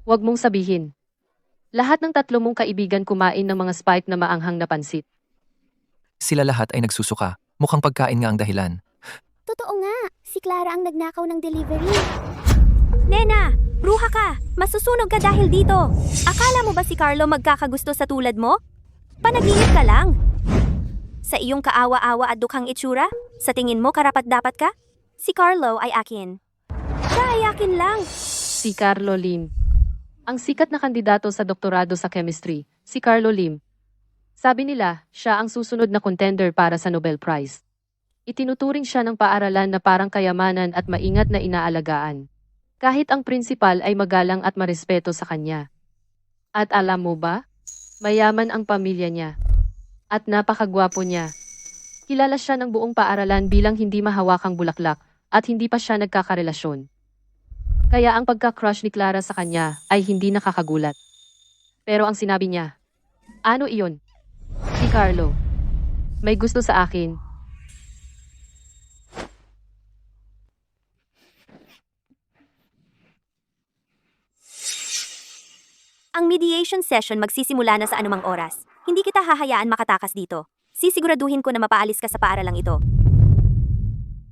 Huwag mong sabihin. Lahat ng tatlo mong kaibigan kumain ng mga spike na maanghang na pansit. Sila lahat ay nagsusuka. Mukhang pagkain nga ang dahilan. Totoo nga, si Clara ang nagnakaw ng delivery. Nena, bruha ka! Masusunog ka dahil dito! Akala mo ba si Carlo magkakagusto sa tulad mo? Panaginip ka lang! Sa iyong kaawa-awa at dukhang itsura, sa tingin mo karapat-dapat ka? Si Carlo ay akin. Siya ay akin lang! Si Carlo Lim. Ang sikat na kandidato sa doktorado sa chemistry, si Carlo Lim. Sabi nila, siya ang susunod na contender para sa Nobel Prize. Itinuturing siya ng paaralan na parang kayamanan at maingat na inaalagaan. Kahit ang prinsipal ay magalang at marespeto sa kanya. At alam mo ba? Mayaman ang pamilya niya. At napakagwapo niya. Kilala siya ng buong paaralan bilang hindi mahawakang bulaklak at hindi pa siya nagkakarelasyon. Kaya ang pagka-crush ni Clara sa kanya ay hindi nakakagulat. Pero ang sinabi niya, ano iyon? Si Carlo. May gusto sa akin. Ang mediation session magsisimula na sa anumang oras. Hindi kita hahayaan makatakas dito. Sisiguraduhin ko na mapaalis ka sa paaralang ito.